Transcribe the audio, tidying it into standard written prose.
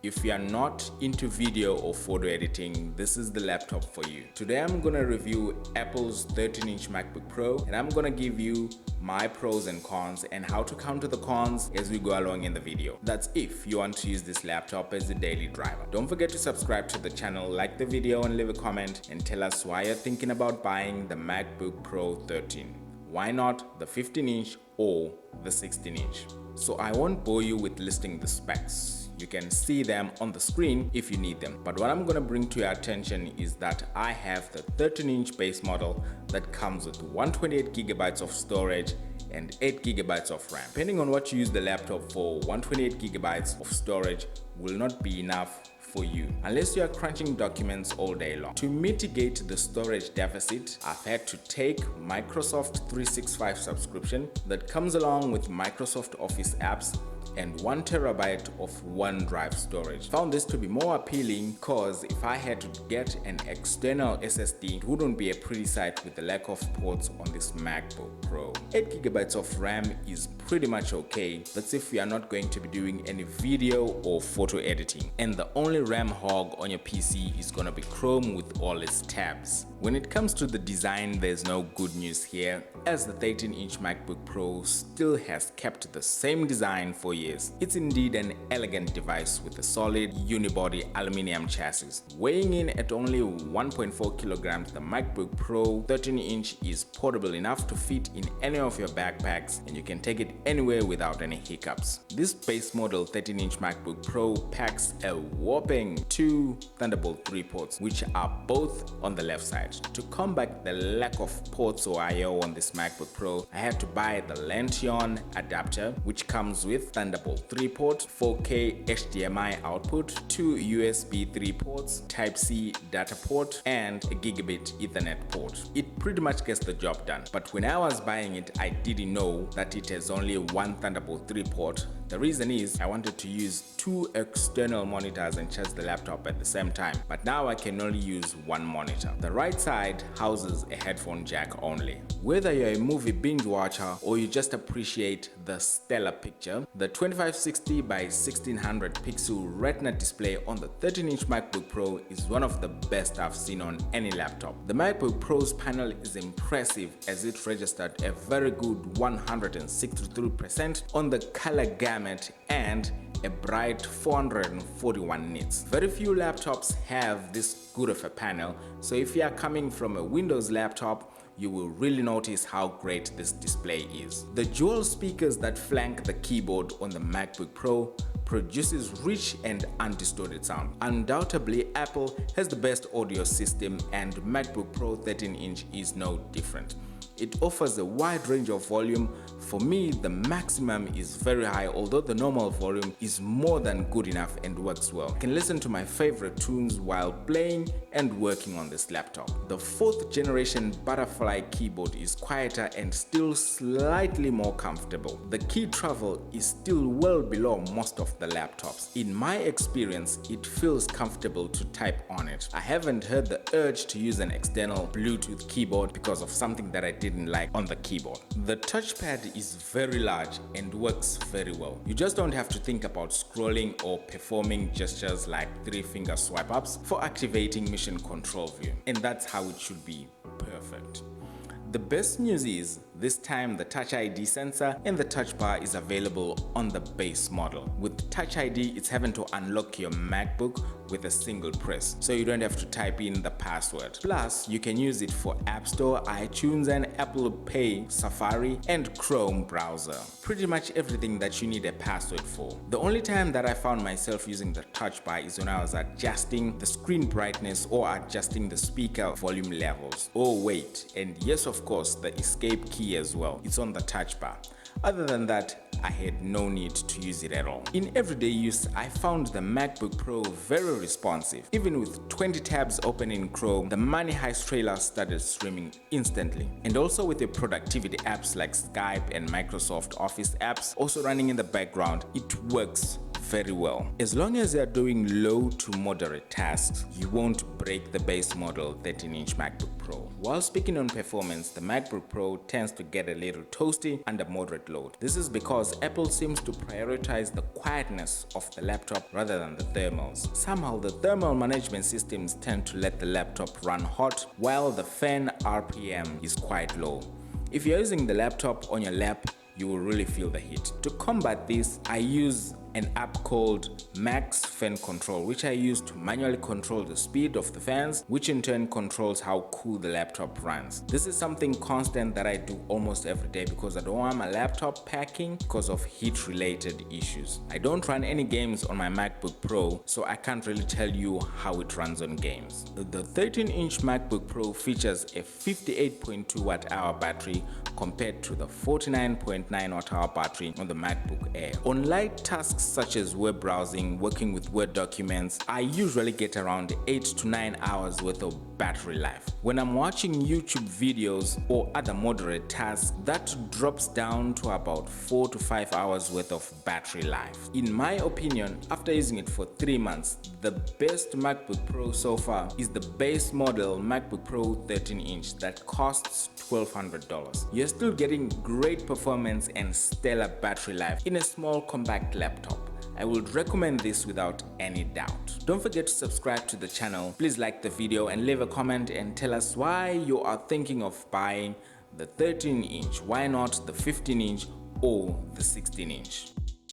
If you are not into video or photo editing, this is the laptop for you. Today I'm gonna review Apple's 13-inch MacBook Pro, and I'm gonna give you my pros and cons and how to counter the cons as we go along in the video. That's if you want to use this laptop as a daily driver. Don't forget to subscribe to the channel, like the video and leave a comment and tell us why you're thinking about buying the MacBook Pro 13. Why not the 15-inch or the 16-inch? So I won't bore you with listing the specs. You can see them on the screen if you need them. But what I'm going to bring to your attention is that I have the 13-inch base model that comes with 128GB of storage and 8GB of RAM. Depending on what you use the laptop for, 128GB of storage will not be enough for you unless you are crunching documents all day long. To mitigate the storage deficit, I've had to take Microsoft 365 subscription that comes along with Microsoft Office apps and 1TB of OneDrive storage. Found this to be more appealing because if I had to get an external SSD, it wouldn't be a pretty sight with the lack of ports on this MacBook Pro. 8GB of RAM is pretty much okay. That's if you are not going to be doing any video or photo editing. And the only RAM hog on your PC is gonna be Chrome with all its tabs. When it comes to the design, there's no good news here, as the 13-inch MacBook Pro still has kept the same design for years. It's indeed an elegant device with a solid unibody aluminum chassis. Weighing in at only 1.4 kilograms, the MacBook Pro 13-inch is portable enough to fit in any of your backpacks, and you can take it anywhere without any hiccups. This base model 13-inch MacBook Pro packs a whopping 2 Thunderbolt 3 ports, which are both on the left side. To combat the lack of ports or I/O on this MacBook Pro, I had to buy the Lanteon adapter, which comes with Thunderbolt 3 port, 4K HDMI output, 2 USB 3 ports, Type-C data port, and a gigabit Ethernet port. It pretty much gets the job done. But when I was buying it, I didn't know that it has only one Thunderbolt 3 port. The reason is I wanted to use 2 external monitors and charge the laptop at the same time, but now I can only use one monitor. The right side houses a headphone jack only. Whether you're a movie binge watcher or you just appreciate the stellar picture, the 2560 by 1600 pixel Retina display on the 13-inch MacBook Pro is one of the best I've seen on any laptop. The MacBook Pro's panel is impressive as it registered a very good 163% on the color gamut and a bright 441 nits. Very few laptops have this good of a panel, so if you are coming from a Windows laptop, you will really notice how great this display is. The dual speakers that flank the keyboard on the MacBook Pro produces rich and undistorted sound. Undoubtedly, Apple has the best audio system, and MacBook Pro 13-inch is no different. It offers a wide range of volume. For me, the maximum is very high, although the normal volume is more than good enough and works well. I can listen to my favorite tunes while playing and working on this laptop. The 4th generation Butterfly keyboard is quieter and still slightly more comfortable. The key travel is still well below most of the laptops. In my experience, it feels comfortable to type on it. I haven't had the urge to use an external Bluetooth keyboard because of something that I didn't like on the keyboard. The touchpad is very large and works very well. You just don't have to think about scrolling or performing gestures like 3-finger swipe ups for activating mission control view, and that's how it should be. Perfect. The best news is this time the Touch ID sensor and the touch bar is available on the base model. With Touch ID, it's having to unlock your MacBook with a single press, so you don't have to type in the password. Plus, you can use it for App Store, iTunes, and Apple Pay, Safari, and Chrome browser. Pretty much everything that you need a password for. The only time that I found myself using the touch bar is when I was adjusting the screen brightness or adjusting the speaker volume levels. Oh wait, and yes, of course, the escape key as well. It's on the touch bar. Other than that, I had no need to use it at all. In everyday use, I found the MacBook Pro very responsive. Even with 20 tabs open in Chrome, the Money Heist trailer started streaming instantly. And also with the productivity apps like Skype and Microsoft Office apps also running in the background, it works very well. As long as you're doing low to moderate tasks, you won't break the base model 13-inch MacBook Pro. While speaking on performance, the MacBook Pro tends to get a little toasty under moderate load. This is because Apple seems to prioritize the quietness of the laptop rather than the thermals. Somehow the thermal management systems tend to let the laptop run hot while the fan RPM is quite low. If you're using the laptop on your lap, you will really feel the heat. To combat this, I use an app called Max Fan Control, which I use to manually control the speed of the fans, which in turn controls how cool the laptop runs. This is something constant that I do almost every day because I don't want my laptop packing because of heat related issues. I don't run any games on my MacBook Pro, so I can't really tell you how it runs on games. The 13-inch MacBook Pro features a 58.2 watt-hour battery compared to the 49.9 watt-hour battery on the MacBook Air. On light tasks such as web browsing, working with Word documents, I usually get around 8 to 9 hours worth of battery life. When I'm watching YouTube videos or other moderate tasks, that drops down to about 4 to 5 hours worth of battery life. In my opinion, after using it for 3 months, the best MacBook Pro so far is the base model MacBook Pro 13-inch that costs $1,200. You're still getting great performance and stellar battery life in a small compact laptop. I would recommend this without any doubt. Don't forget to subscribe to the channel. Please like the video and leave a comment and tell us why you are thinking of buying the 13-inch. Why not the 15-inch or the 16-inch?